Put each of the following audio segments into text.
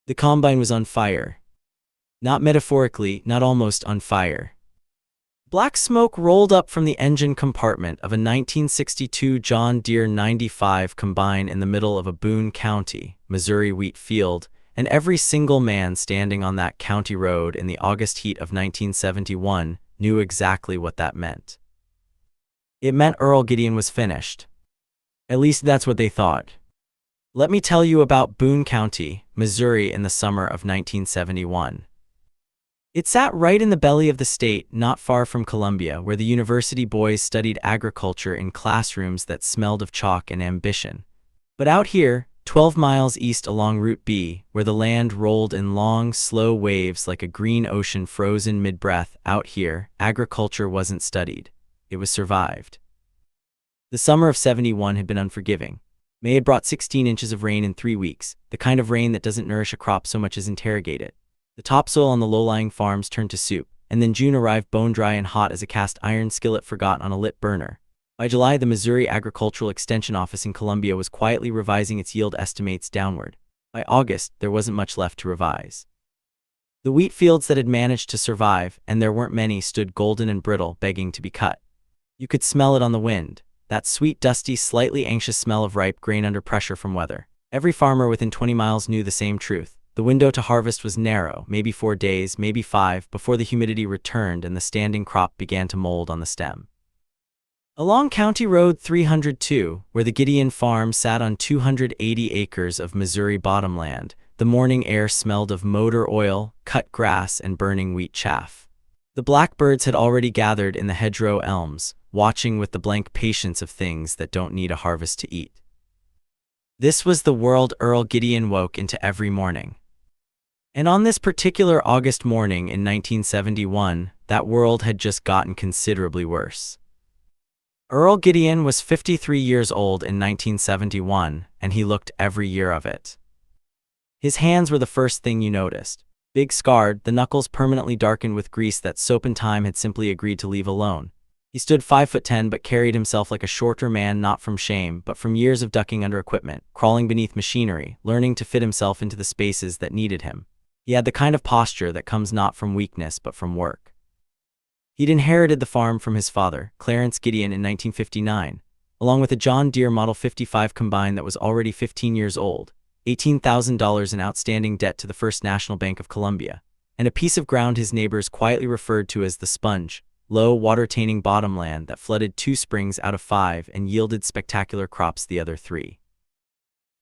The combine was on fire. Not metaphorically, not almost on fire. Black smoke rolled up from the engine compartment of a 1962 John Deere 95 combine in the middle of a Boone County, Missouri wheat field, and every single man standing on that county road in the August heat of 1971 knew exactly what that meant. It meant Earl Gideon was finished. At least that's what they thought. Let me tell you about Boone County, Missouri in the summer of 1971. It sat right in the belly of the state, not far from Columbia, where the university boys studied agriculture in classrooms that smelled of chalk and ambition. But out here, 12 miles east along Route B, where the land rolled in long, slow waves like a green ocean frozen mid-breath, out here, agriculture wasn't studied. It was survived. The summer of '71 had been unforgiving. May had brought 16 inches of rain in 3 weeks, the kind of rain that doesn't nourish a crop so much as interrogate it. The topsoil on the low-lying farms turned to soup, and then June arrived bone-dry and hot as a cast-iron skillet forgot on a lit burner. By July, the Missouri Agricultural Extension Office in Columbia was quietly revising its yield estimates downward. By August, there wasn't much left to revise. The wheat fields that had managed to survive, and there weren't many, stood golden and brittle, begging to be cut. You could smell it on the wind, that sweet, dusty, slightly anxious smell of ripe grain under pressure from weather. Every farmer within 20 miles knew the same truth. The window to harvest was narrow, maybe 4 days, maybe 5, before the humidity returned and the standing crop began to mold on the stem. Along County Road 302, where the Gideon farm sat on 280 acres of Missouri bottomland, the morning air smelled of motor oil, cut grass, and burning wheat chaff. The blackbirds had already gathered in the hedgerow elms, watching with the blank patience of things that don't need a harvest to eat. This was the world Earl Gideon woke into every morning. And on this particular August morning in 1971, that world had just gotten considerably worse. Earl Gideon was 53 years old in 1971, and he looked every year of it. His hands were the first thing you noticed. Big scarred, the knuckles permanently darkened with grease that soap and time had simply agreed to leave alone. He stood 5'10" but carried himself like a shorter man, not from shame, but from years of ducking under equipment, crawling beneath machinery, learning to fit himself into the spaces that needed him. He had the kind of posture that comes not from weakness but from work. He'd inherited the farm from his father, Clarence Gideon, in 1959, along with a John Deere Model 55 combine that was already 15 years old, $18,000 in outstanding debt to the First National Bank of Columbia, and a piece of ground his neighbors quietly referred to as the sponge, low, water-taining bottomland that flooded 2 springs out of 5 and yielded spectacular crops the other 3.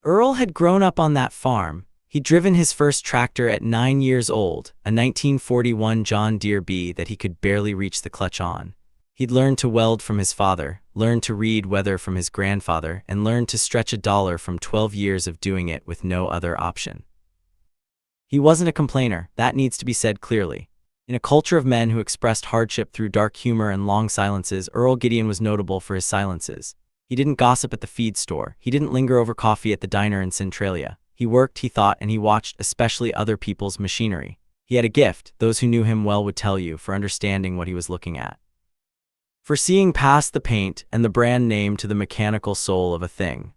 Earl had grown up on that farm. He'd driven his first tractor at 9 years old, a 1941 John Deere B that he could barely reach the clutch on. He'd learned to weld from his father, learned to read weather from his grandfather, and learned to stretch $1 from 12 years of doing it with no other option. He wasn't a complainer, that needs to be said clearly. In a culture of men who expressed hardship through dark humor and long silences, Earl Gideon was notable for his silences. He didn't gossip at the feed store. He didn't linger over coffee at the diner in Centralia. He worked, he thought, and he watched, especially other people's machinery. He had a gift, those who knew him well would tell you, for understanding what he was looking at. For seeing past the paint and the brand name to the mechanical soul of a thing.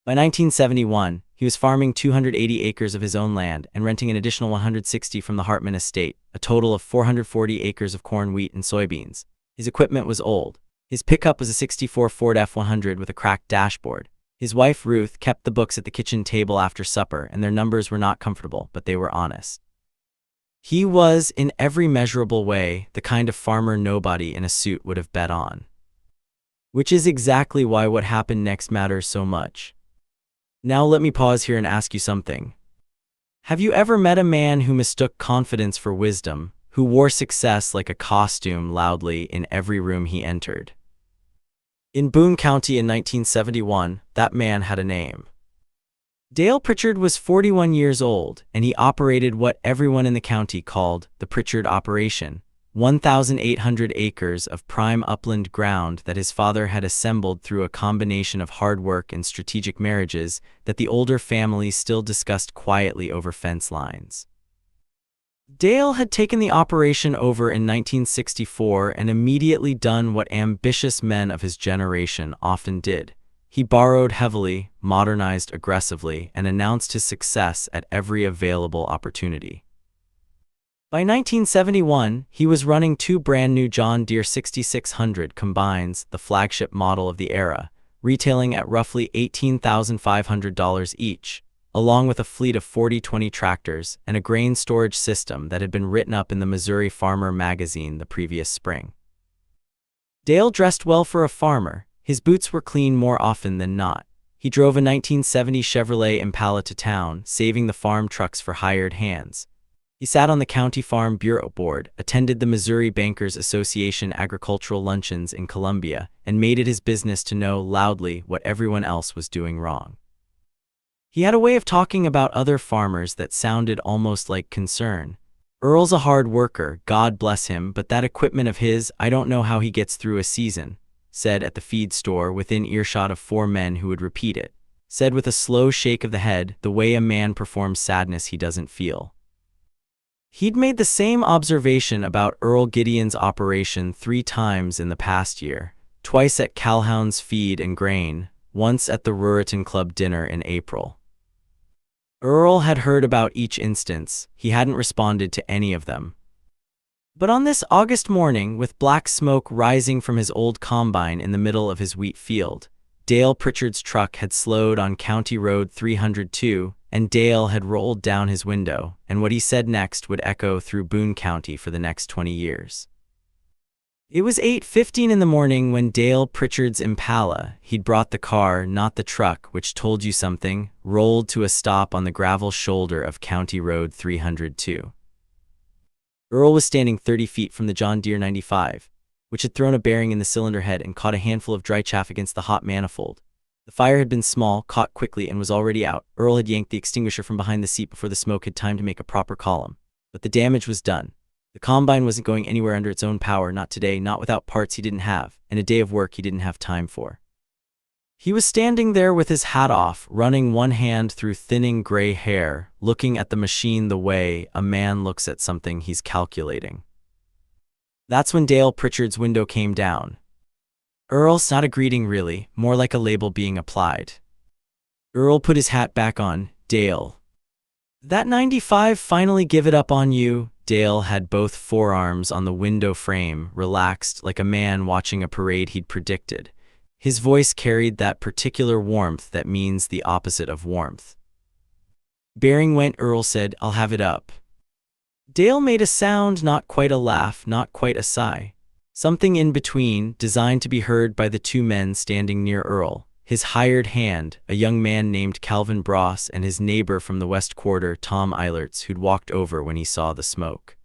By 1971, he was farming 280 acres of his own land and renting an additional 160 from the Hartman estate, a total of 440 acres of corn, wheat, and soybeans. His equipment was old. His pickup was a '64 Ford F100 with a cracked dashboard. His wife, Ruth, kept the books at the kitchen table after supper, and their numbers were not comfortable, but they were honest. He was, in every measurable way, the kind of farmer nobody in a suit would have bet on. Which is exactly why what happened next matters so much. Now let me pause here and ask you something. Have you ever met a man who mistook confidence for wisdom, who wore success like a costume loudly in every room he entered? In Boone County in 1971, that man had a name. Dale Pritchard was 41 years old, and he operated what everyone in the county called the Pritchard Operation, 1,800 acres of prime upland ground that his father had assembled through a combination of hard work and strategic marriages that the older family still discussed quietly over fence lines. Dale had taken the operation over in 1964 and immediately done what ambitious men of his generation often did. He borrowed heavily, modernized aggressively, and announced his success at every available opportunity. By 1971, he was running two brand-new John Deere 6600 combines, the flagship model of the era, retailing at roughly $18,500 each, along with a fleet of 40/20 tractors and a grain storage system that had been written up in the Missouri Farmer magazine the previous spring. Dale dressed well for a farmer. His boots were clean more often than not. He drove a 1970 Chevrolet Impala to town, saving the farm trucks for hired hands. He sat on the County Farm Bureau Board, attended the Missouri Bankers Association agricultural luncheons in Columbia, and made it his business to know loudly what everyone else was doing wrong. He had a way of talking about other farmers that sounded almost like concern. "Earl's a hard worker, God bless him, but that equipment of his, I don't know how he gets through a season," said at the feed store within earshot of four men who would repeat it, said with a slow shake of the head, the way a man performs sadness he doesn't feel. He'd made the same observation about Earl Gideon's operation 3 times in the past year, twice at Calhoun's Feed and Grain, once at the Ruritan Club dinner in April. Earl had heard about each instance. He hadn't responded to any of them. But on this August morning, with black smoke rising from his old combine in the middle of his wheat field, Dale Pritchard's truck had slowed on County Road 302, and Dale had rolled down his window, and what he said next would echo through Boone County for the next 20 years. It was 8:15 in the morning when Dale Pritchard's Impala, he'd brought the car, not the truck, which told you something, rolled to a stop on the gravel shoulder of County Road 302. Earl was standing 30 feet from the John Deere 95, which had thrown a bearing in the cylinder head and caught a handful of dry chaff against the hot manifold. The fire had been small, caught quickly, and was already out. Earl had yanked the extinguisher from behind the seat before the smoke had time to make a proper column. But the damage was done. The combine wasn't going anywhere under its own power, not today, not without parts he didn't have, and a day of work he didn't have time for. He was standing there with his hat off, running one hand through thinning gray hair, looking at the machine the way a man looks at something he's calculating. That's when Dale Pritchard's window came down. Earl's not a greeting really, more like a label being applied. Earl put his hat back on. "Dale. That 95 finally give it up on you?" Dale had both forearms on the window frame, relaxed like a man watching a parade he'd predicted. His voice carried that particular warmth that means the opposite of warmth. "Bearing went," Earl said. "I'll have it up." Dale made a sound, not quite a laugh, not quite a sigh. Something in between, designed to be heard by the two men standing near Earl. His hired hand, a young man named Calvin Bross, and his neighbor from the West Quarter, Tom Eilertz, who'd walked over when he saw the smoke.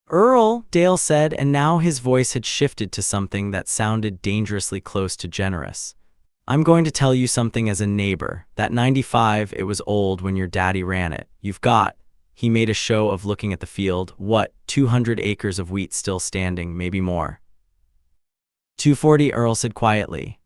"Earl," Dale said, and now his voice had shifted to something that sounded dangerously close to generous. "I'm going to tell you something as a neighbor. That 95, it was old when your daddy ran it. You've got," he made a show of looking at the field, "what, 200 acres of wheat still standing, maybe more." 240, Earl said quietly.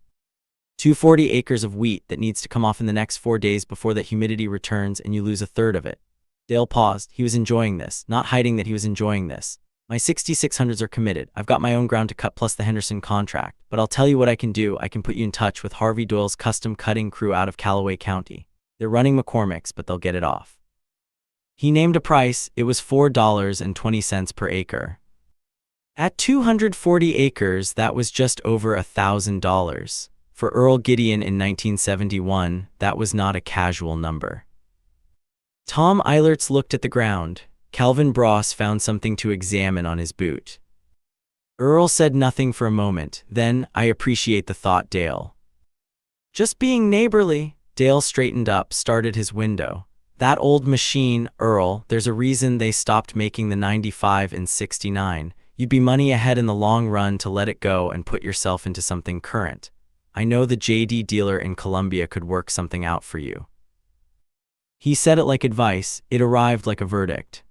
240 acres of wheat that needs to come off in the next 4 days before that humidity returns and you lose a third of it. Dale paused. He was enjoying this, not hiding that he was enjoying this. "My 6600s are committed. I've got my own ground to cut plus the Henderson contract. But I'll tell you what I can do. I can put you in touch with Harvey Doyle's custom cutting crew out of Callaway County. They're running McCormick's, but they'll get it off." He named a price. It was $4.20 per acre. At 240 acres, that was just over $1,000. For Earl Gideon in 1971, that was not a casual number. Tom Eilertz looked at the ground. Calvin Bross found something to examine on his boot. Earl said nothing for a moment. Then, "I appreciate the thought, Dale." "Just being neighborly." Dale straightened up, started his window. "That old machine, Earl, there's a reason they stopped making the 95 in 69. You'd be money ahead in the long run to let it go and put yourself into something current. I know the JD dealer in Columbia could work something out for you." He said it like advice. It arrived like a verdict.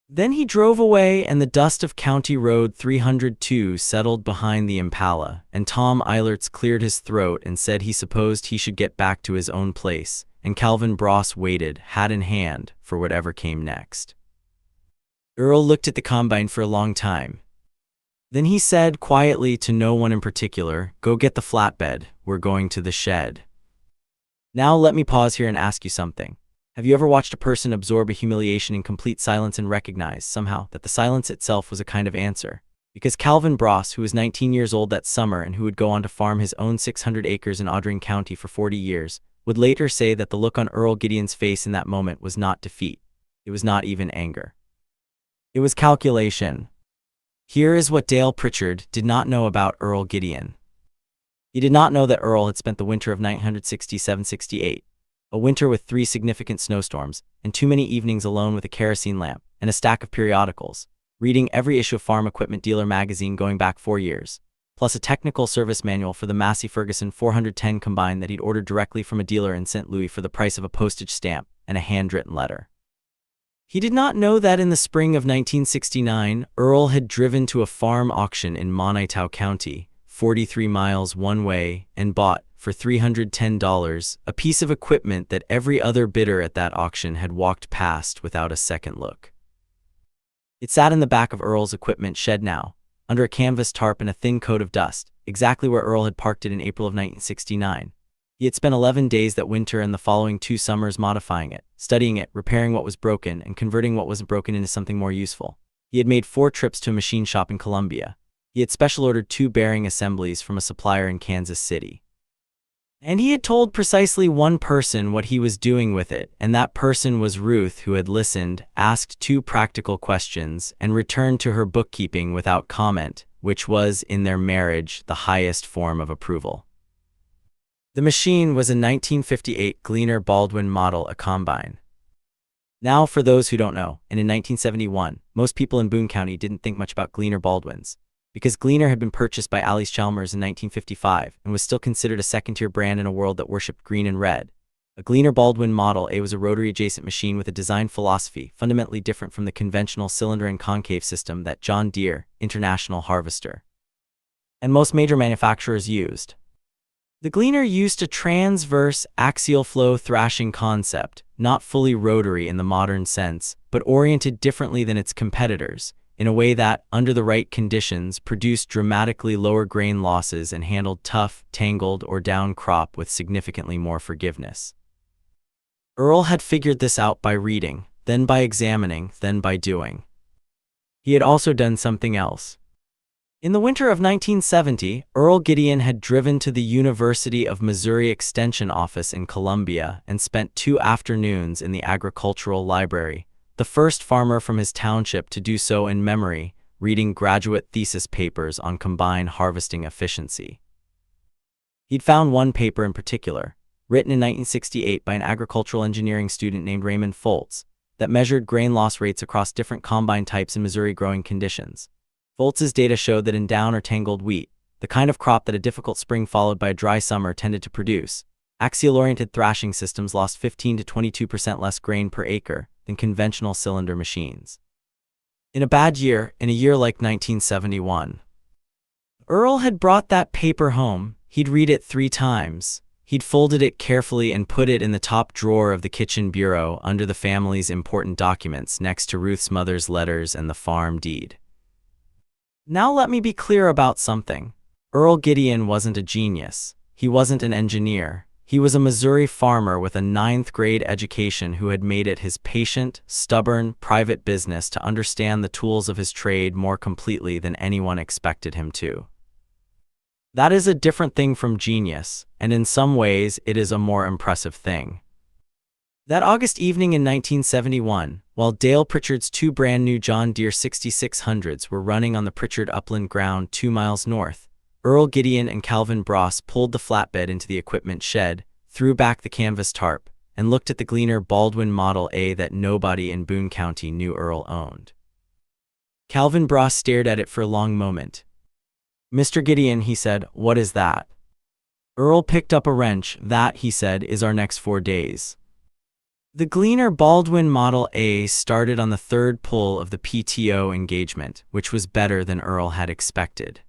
Then he drove away, and the dust of County Road 302 settled behind the Impala, and Tom Eilertz cleared his throat and said he supposed he should get back to his own place, and Calvin Bross waited, hat in hand, for whatever came next. Earl looked at the combine for a long time. Then he said quietly to no one in particular, "Go get the flatbed. we're going to the shed. Now let me pause here and ask you something. Have you ever watched a person absorb a humiliation in complete silence and recognize, somehow, that the silence itself was a kind of answer? Because Calvin Bross, who was 19 years old that summer and who would go on to farm his own 600 acres in Audrain County for 40 years, would later say that the look on Earl Gideon's face in that moment was not defeat. It was not even anger. It was calculation. Here is what Dale Pritchard did not know about Earl Gideon. He did not know that Earl had spent the winter of 1967-68, a winter with 3 significant snowstorms, and too many evenings alone with a kerosene lamp and a stack of periodicals, reading every issue of Farm Equipment Dealer magazine going back 4 years, plus a technical service manual for the Massey Ferguson 410 combine that he'd ordered directly from a dealer in St. Louis for the price of a postage stamp and a handwritten letter. He did not know that in the spring of 1969, Earl had driven to a farm auction in Moniteau County, 43 miles one way, and bought, for $310, a piece of equipment that every other bidder at that auction had walked past without a second look. It sat in the back of Earl's equipment shed now, under a canvas tarp and a thin coat of dust, exactly where Earl had parked it in April of 1969. He had spent 11 days that winter and the following 2 summers modifying it, studying it, repairing what was broken, and converting what wasn't broken into something more useful. He had made 4 trips to a machine shop in Columbia. He had special ordered 2 bearing assemblies from a supplier in Kansas City. And he had told precisely one person what he was doing with it, and that person was Ruth, who had listened, asked 2 practical questions, and returned to her bookkeeping without comment, which was, in their marriage, the highest form of approval. The machine was a 1958 Gleaner Baldwin model, a combine. Now, for those who don't know, and in 1971, most people in Boone County didn't think much about Gleaner Baldwins, because Gleaner had been purchased by Alice Chalmers in 1955 and was still considered a second-tier brand in a world that worshipped green and red. A Gleaner Baldwin Model A was a rotary-adjacent machine with a design philosophy fundamentally different from the conventional cylinder and concave system that John Deere, International Harvester, and most major manufacturers used. The Gleaner used a transverse axial flow thrashing concept, not fully rotary in the modern sense, but oriented differently than its competitors, in a way that, under the right conditions, produced dramatically lower grain losses and handled tough, tangled, or down crop with significantly more forgiveness. Earl had figured this out by reading, then by examining, then by doing. He had also done something else. In the winter of 1970, Earl Gideon had driven to the University of Missouri Extension office in Columbia and spent 2 afternoons in the agricultural library, the first farmer from his township to do so in memory, reading graduate thesis papers on combine harvesting efficiency. He'd found one paper in particular, written in 1968 by an agricultural engineering student named Raymond Foltz, that measured grain loss rates across different combine types in Missouri growing conditions. Foltz's data showed that in down or tangled wheat, the kind of crop that a difficult spring followed by a dry summer tended to produce, axial-oriented thrashing systems lost 15 to 22% less grain per acre than conventional cylinder machines. In a bad year, in a year like 1971. Earl had brought that paper home. He'd read it 3 times. He'd folded it carefully and put it in the top drawer of the kitchen bureau under the family's important documents next to Ruth's mother's letters and the farm deed. Now let me be clear about something. Earl Gideon wasn't a genius. He wasn't an engineer. He was a Missouri farmer with a 9th-grade education who had made it his patient, stubborn, private business to understand the tools of his trade more completely than anyone expected him to. That is a different thing from genius, and in some ways it is a more impressive thing. That August evening in 1971, while Dale Pritchard's 2 brand-new John Deere 6600s were running on the Pritchard upland ground 2 miles north, Earl Gideon and Calvin Bross pulled the flatbed into the equipment shed, threw back the canvas tarp, and looked at the Gleaner Baldwin Model A that nobody in Boone County knew Earl owned. Calvin Bross stared at it for a long moment. "Mr. Gideon," he said, "what is that?" Earl picked up a wrench. "That," he said, "is our next 4 days." The Gleaner Baldwin Model A started on the 3rd pull of the PTO engagement, which was better than Earl had expected.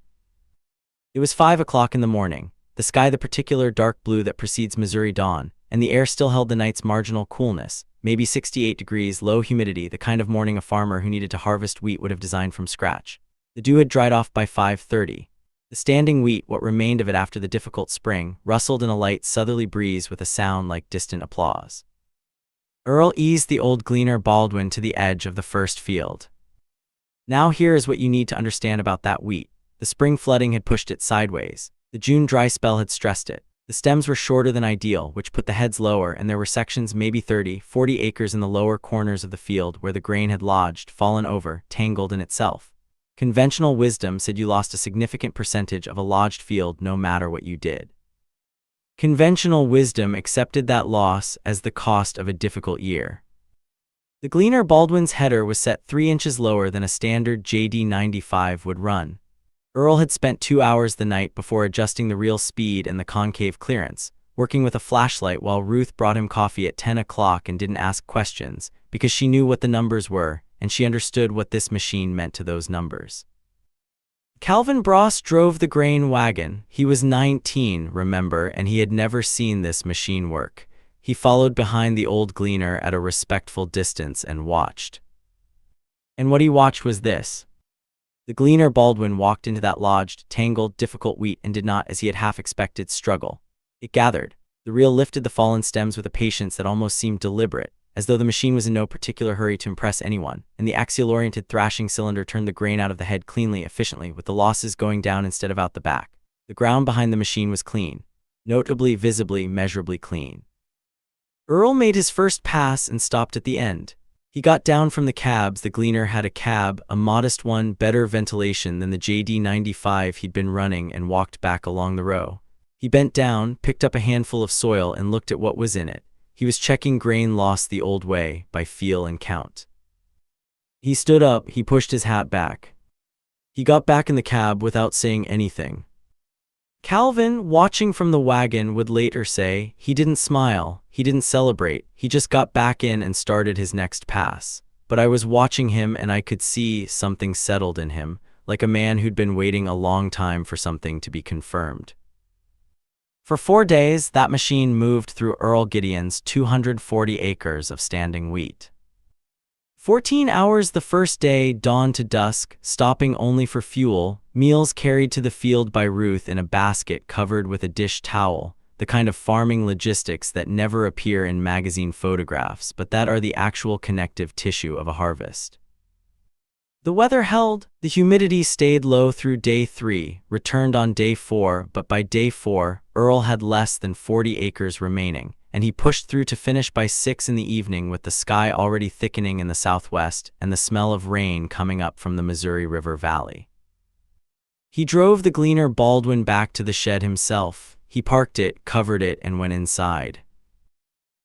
It was 5 o'clock in the morning, the sky the particular dark blue that precedes Missouri dawn, and the air still held the night's marginal coolness, maybe 68 degrees, low humidity, the kind of morning a farmer who needed to harvest wheat would have designed from scratch. The dew had dried off by 5:30. The standing wheat, what remained of it after the difficult spring, rustled in a light southerly breeze with a sound like distant applause. Earl eased the old gleaner Baldwin to the edge of the first field. Now here is what you need to understand about that wheat. The spring flooding had pushed it sideways. The June dry spell had stressed it. The stems were shorter than ideal, which put the heads lower, and there were sections, maybe 30, 40 acres in the lower corners of the field where the grain had lodged, fallen over, tangled in itself. Conventional wisdom said you lost a significant percentage of a lodged field no matter what you did. Conventional wisdom accepted that loss as the cost of a difficult year. The gleaner Baldwin's header was set 3 inches lower than a standard JD95 would run. Earl had spent 2 hours the night before adjusting the reel speed and the concave clearance, working with a flashlight while Ruth brought him coffee at 10 o'clock and didn't ask questions, because she knew what the numbers were, and she understood what this machine meant to those numbers. Calvin Bross drove the grain wagon. He was 19, remember, and he had never seen this machine work. He followed behind the old gleaner at a respectful distance and watched. And what he watched was this. The gleaner Baldwin walked into that lodged, tangled, difficult wheat and did not, as he had half expected, struggle. It gathered. The reel lifted the fallen stems with a patience that almost seemed deliberate, as though the machine was in no particular hurry to impress anyone, and the axial-oriented thrashing cylinder turned the grain out of the head cleanly, efficiently, with the losses going down instead of out the back. The ground behind the machine was clean. Notably, visibly, measurably clean. Earl made his first pass and stopped at the end. He got down from the cabs. The gleaner had a cab, a modest one, better ventilation than the JD95 he'd been running, and walked back along the row. He bent down, picked up a handful of soil, and looked at what was in it. He was checking grain lost the old way, by feel and count. He stood up, he pushed his hat back. He got back in the cab without saying anything. Calvin, watching from the wagon, would later say, he didn't smile, he didn't celebrate, he just got back in and started his next pass. But I was watching him and I could see something settled in him, like a man who'd been waiting a long time for something to be confirmed. For 4 days, that machine moved through Earl Gideon's 240 acres of standing wheat. 14 hours the first day, dawn to dusk, stopping only for fuel, meals carried to the field by Ruth in a basket covered with a dish towel, the kind of farming logistics that never appear in magazine photographs but that are the actual connective tissue of a harvest. The weather held. The humidity stayed low through day 3, returned on day 4, but by day 4, Earl had less than 40 acres remaining, and he pushed through to finish by 6 in the evening with the sky already thickening in the southwest and the smell of rain coming up from the Missouri River Valley. He drove the gleaner Baldwin back to the shed himself. He parked it, covered it, and went inside.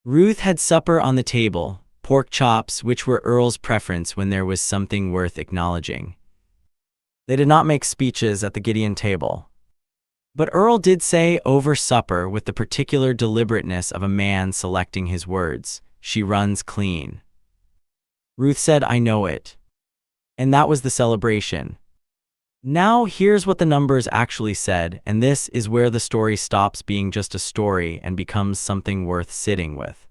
Ruth had supper on the table. Pork chops, which were Earl's preference when there was something worth acknowledging. They did not make speeches at the Gideon table. But Earl did say over supper, with the particular deliberateness of a man selecting his words, "She runs clean." Ruth said, "I know it." And that was the celebration. Now here's what the numbers actually said, and this is where the story stops being just a story and becomes something worth sitting with.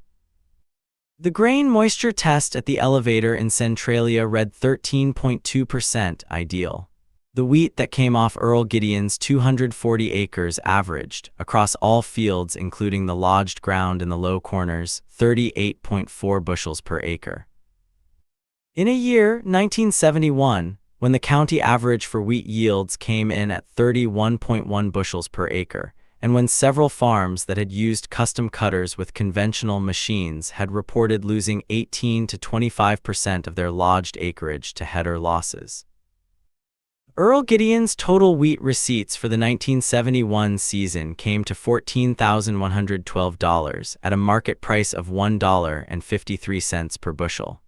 The grain moisture test at the elevator in Centralia read 13.2% ideal. The wheat that came off Earl Gideon's 240 acres averaged, across all fields including the lodged ground in the low corners, 38.4 bushels per acre. In a year, 1971, when the county average for wheat yields came in at 31.1 bushels per acre, and when several farms that had used custom cutters with conventional machines had reported losing 18 to 25% of their lodged acreage to header losses. Earl Gideon's total wheat receipts for the 1971 season came to $14,112 at a market price of $1.53 per bushel.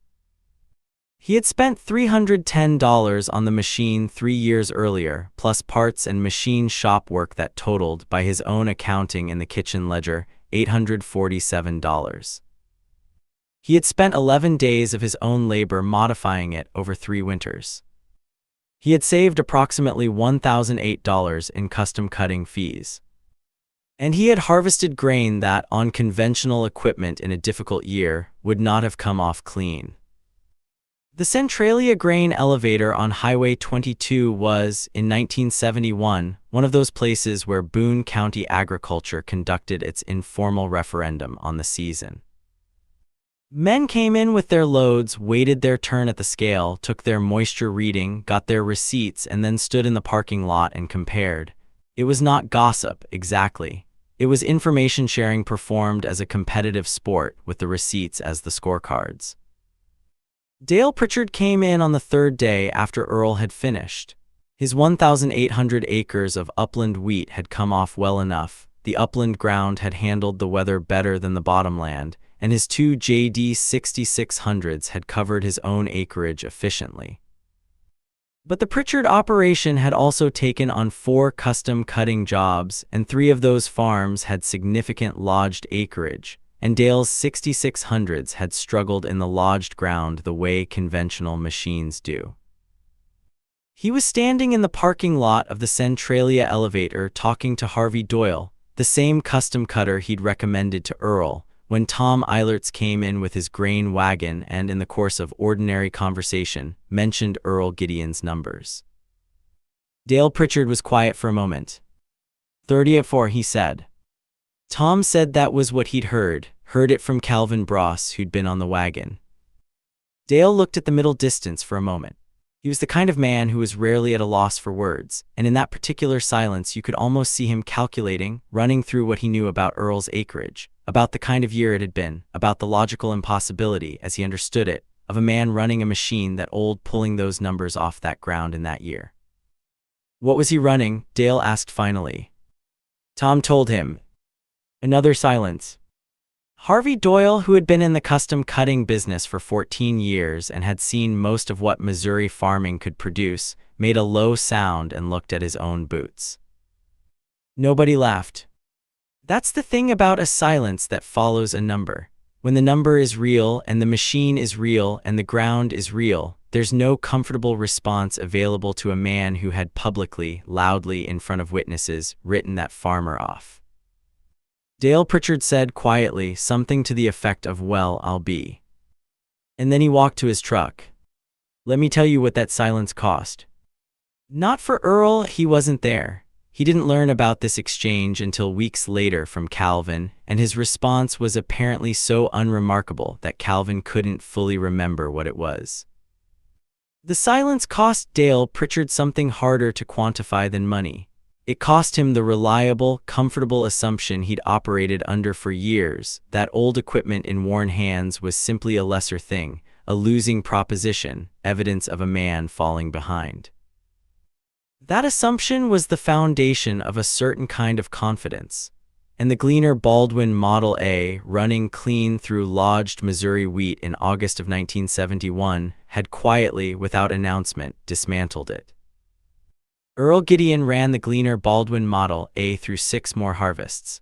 He had spent $310 on the machine 3 years earlier, plus parts and machine shop work that totaled, by his own accounting in the kitchen ledger, $847. He had spent 11 days of his own labor modifying it over 3 winters. He had saved approximately $1,008 in custom cutting fees. And he had harvested grain that, on conventional equipment in a difficult year, would not have come off clean. The Centralia grain elevator on Highway 22 was, in 1971, one of those places where Boone County agriculture conducted its informal referendum on the season. Men came in with their loads, waited their turn at the scale, took their moisture reading, got their receipts, and then stood in the parking lot and compared. It was not gossip, exactly. It was information sharing performed as a competitive sport, with the receipts as the scorecards. Dale Pritchard came in on the third day after Earl had finished. His 1,800 acres of upland wheat had come off well enough, the upland ground had handled the weather better than the bottomland, and his two JD 6600s had covered his own acreage efficiently. But the Pritchard operation had also taken on 4 custom cutting jobs, and 3 of those farms had significant lodged acreage, and Dale's 6600s had struggled in the lodged ground the way conventional machines do. He was standing in the parking lot of the Centralia elevator talking to Harvey Doyle, the same custom cutter he'd recommended to Earl, when Tom Eilertz came in with his grain wagon and, in the course of ordinary conversation, mentioned Earl Gideon's numbers. Dale Pritchard was quiet for a moment. 30 at 4, he said. Tom said that was what he'd heard it from Calvin Bross, who'd been on the wagon. Dale looked at the middle distance for a moment. He was the kind of man who was rarely at a loss for words, and in that particular silence you could almost see him calculating, running through what he knew about Earl's acreage, about the kind of year it had been, about the logical impossibility, as he understood it, of a man running a machine that old pulling those numbers off that ground in that year. What was he running? Dale asked finally. Tom told him. Another silence. Harvey Doyle, who had been in the custom cutting business for 14 years and had seen most of what Missouri farming could produce, made a low sound and looked at his own boots. Nobody laughed. That's the thing about a silence that follows a number. When the number is real and the machine is real and the ground is real, there's no comfortable response available to a man who had publicly, loudly in front of witnesses, written that farmer off. Dale Pritchard said quietly something to the effect of, "Well, I'll be." And then he walked to his truck. Let me tell you what that silence cost. Not for Earl, he wasn't there. He didn't learn about this exchange until weeks later from Calvin, and his response was apparently so unremarkable that Calvin couldn't fully remember what it was. The silence cost Dale Pritchard something harder to quantify than money. It cost him the reliable, comfortable assumption he'd operated under for years, that old equipment in worn hands was simply a lesser thing, a losing proposition, evidence of a man falling behind. That assumption was the foundation of a certain kind of confidence, and the Gleaner Baldwin Model A, running clean through lodged Missouri wheat in August of 1971, had quietly, without announcement, dismantled it. Earl Gideon ran the Gleaner Baldwin Model A through 6 more harvests.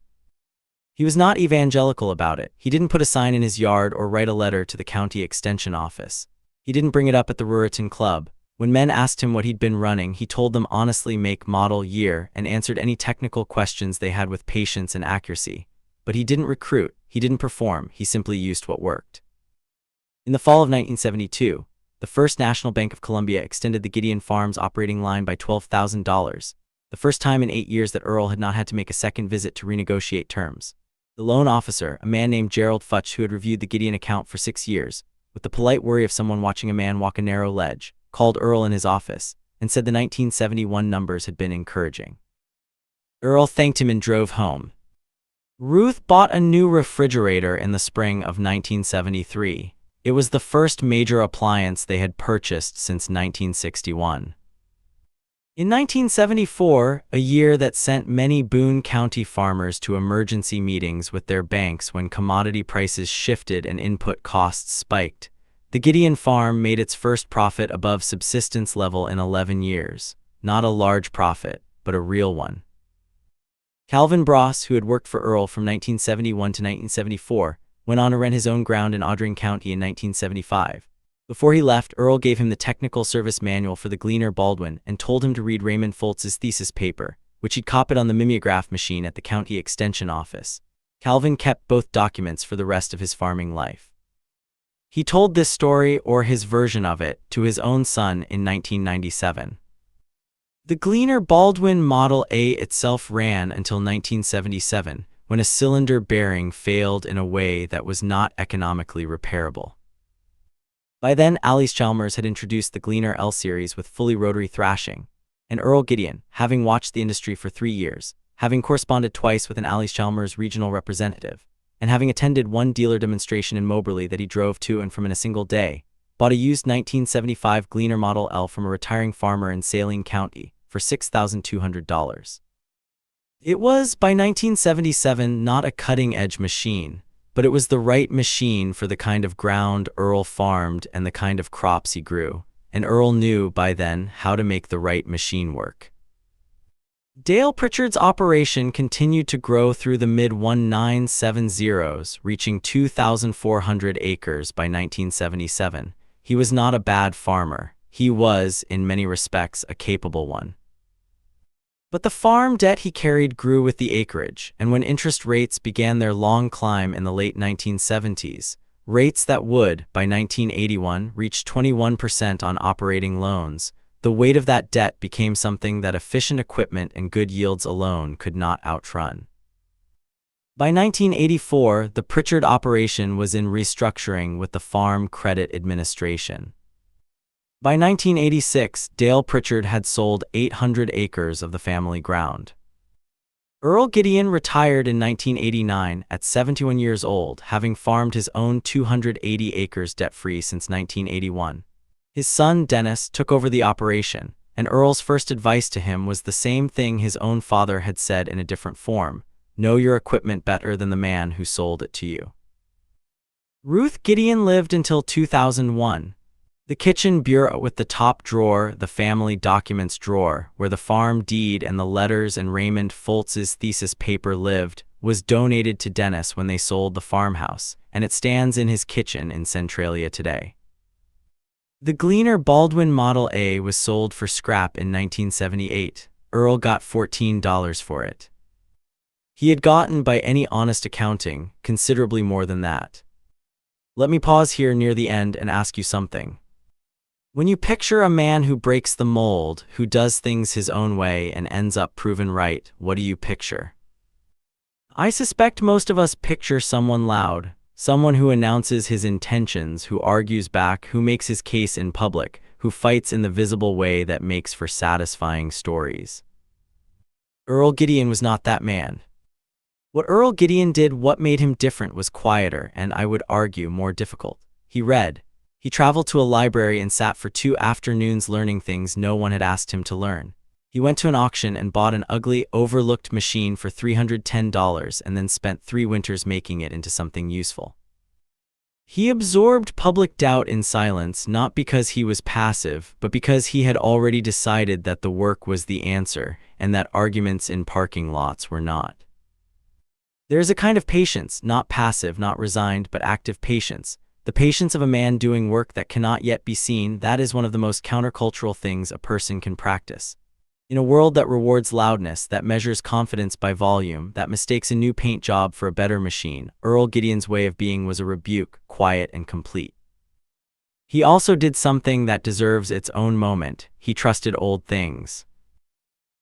He was not evangelical about it. He didn't put a sign in his yard or write a letter to the county extension office. He didn't bring it up at the Ruritan Club. When men asked him what he'd been running, he told them honestly make, model, year, and answered any technical questions they had with patience and accuracy. But he didn't recruit, he didn't perform, he simply used what worked. In the fall of 1972, the First National Bank of Columbia extended the Gideon Farms operating line by $12,000, the first time in 8 years that Earl had not had to make a second visit to renegotiate terms. The loan officer, a man named Gerald Futch who had reviewed the Gideon account for 6 years, with the polite worry of someone watching a man walk a narrow ledge, called Earl in his office and said the 1971 numbers had been encouraging. Earl thanked him and drove home. Ruth bought a new refrigerator in the spring of 1973. It was the first major appliance they had purchased since 1961. In 1974, a year that sent many Boone County farmers to emergency meetings with their banks when commodity prices shifted and input costs spiked, the Gideon farm made its first profit above subsistence level in 11 years. Not a large profit, but a real one. Calvin Bross, who had worked for Earl from 1971 to 1974, went on to rent his own ground in Audrain County in 1975. Before he left, Earl gave him the technical service manual for the Gleaner Baldwin and told him to read Raymond Foltz's thesis paper, which he'd copied on the mimeograph machine at the county extension office. Calvin kept both documents for the rest of his farming life. He told this story, or his version of it, to his own son in 1997. The Gleaner Baldwin Model A itself ran until 1977, when a cylinder bearing failed in a way that was not economically repairable. By then, Allis-Chalmers had introduced the Gleaner L series with fully rotary thrashing, and Earl Gideon, having watched the industry for 3 years, having corresponded twice with an Allis-Chalmers regional representative, and having attended one dealer demonstration in Moberly that he drove to and from in a single day, bought a used 1975 Gleaner Model L from a retiring farmer in Saline County for $6,200. It was, by 1977, not a cutting-edge machine, but it was the right machine for the kind of ground Earl farmed and the kind of crops he grew, and Earl knew by then how to make the right machine work. Dale Pritchard's operation continued to grow through the mid-1970s, reaching 2,400 acres by 1977. He was not a bad farmer. He was, in many respects, a capable one. But the farm debt he carried grew with the acreage, and when interest rates began their long climb in the late 1970s, rates that would, by 1981, reach 21% on operating loans, the weight of that debt became something that efficient equipment and good yields alone could not outrun. By 1984, the Pritchard operation was in restructuring with the Farm Credit Administration. By 1986, Dale Pritchard had sold 800 acres of the family ground. Earl Gideon retired in 1989 at 71 years old, having farmed his own 280 acres debt-free since 1981. His son, Dennis, took over the operation, and Earl's first advice to him was the same thing his own father had said in a different form: know your equipment better than the man who sold it to you. Ruth Gideon lived until 2001. The kitchen bureau with the top drawer, the family documents drawer, where the farm deed and the letters and Raymond Foltz's thesis paper lived, was donated to Dennis when they sold the farmhouse, and it stands in his kitchen in Centralia today. The Gleaner Baldwin Model A was sold for scrap in 1978. Earl got $14 for it. He had gotten, by any honest accounting, considerably more than that. Let me pause here near the end and ask you something. When you picture a man who breaks the mold, who does things his own way and ends up proven right, what do you picture? I suspect most of us picture someone loud, someone who announces his intentions, who argues back, who makes his case in public, who fights in the visible way that makes for satisfying stories. Earl Gideon was not that man. What Earl Gideon did, what made him different, was quieter and, I would argue, more difficult. He read. He traveled to a library and sat for 2 afternoons learning things no one had asked him to learn. He went to an auction and bought an ugly, overlooked machine for $310 and then spent 3 winters making it into something useful. He absorbed public doubt in silence, not because he was passive, but because he had already decided that the work was the answer and that arguments in parking lots were not. There is a kind of patience, not passive, not resigned, but active patience. The patience of a man doing work that cannot yet be seen. That is one of the most countercultural things a person can practice. In a world that rewards loudness, that measures confidence by volume, that mistakes a new paint job for a better machine, Earl Gideon's way of being was a rebuke, quiet and complete. He also did something that deserves its own moment. He trusted old things.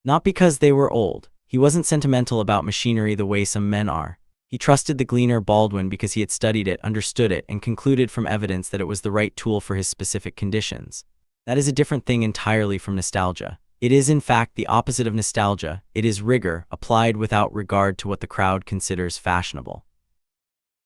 Not because they were old. He wasn't sentimental about machinery the way some men are. He trusted the Gleaner Baldwin because he had studied it, understood it, and concluded from evidence that it was the right tool for his specific conditions. That is a different thing entirely from nostalgia. It is, in fact, the opposite of nostalgia. It is rigor, applied without regard to what the crowd considers fashionable.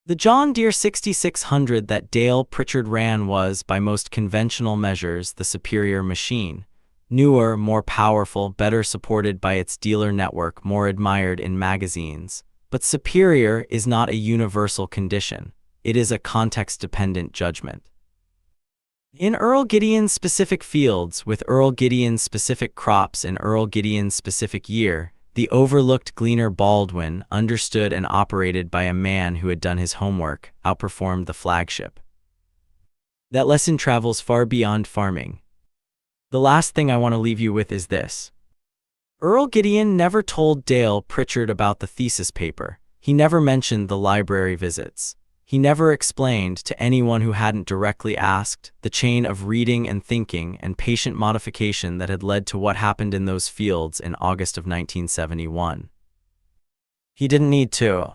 The John Deere 6600 that Dale Pritchard ran was, by most conventional measures, the superior machine. Newer, more powerful, better supported by its dealer network, more admired in magazines. But superior is not a universal condition. It is a context-dependent judgment. In Earl Gideon's specific fields, with Earl Gideon's specific crops in Earl Gideon's specific year, the overlooked Gleaner Baldwin, understood and operated by a man who had done his homework, outperformed the flagship. That lesson travels far beyond farming. The last thing I want to leave you with is this. Earl Gideon never told Dale Pritchard about the thesis paper. He never mentioned the library visits. He never explained, to anyone who hadn't directly asked, the chain of reading and thinking and patient modification that had led to what happened in those fields in August of 1971. He didn't need to.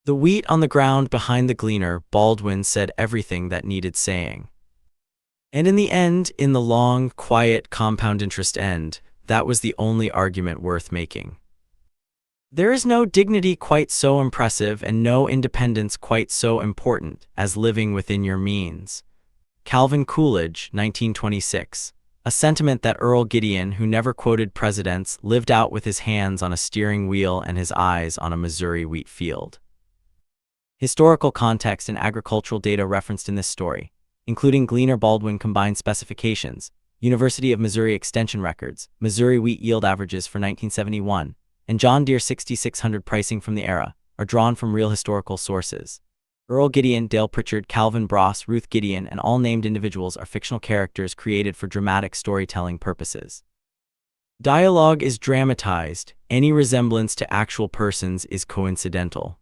The wheat on the ground behind the gleaner, Baldwin said everything that needed saying. And in the end, in the long, quiet, compound interest end, that was the only argument worth making. There is no dignity quite so impressive and no independence quite so important as living within your means. Calvin Coolidge, 1926. A sentiment that Earl Gideon, who never quoted presidents, lived out with his hands on a steering wheel and his eyes on a Missouri wheat field. Historical context and agricultural data referenced in this story, including Gleaner Baldwin combined specifications, University of Missouri Extension records, Missouri wheat yield averages for 1971, and John Deere 6600 pricing from the era, are drawn from real historical sources. Earl Gideon, Dale Pritchard, Calvin Bross, Ruth Gideon, and all named individuals are fictional characters created for dramatic storytelling purposes. Dialogue is dramatized. Any resemblance to actual persons is coincidental.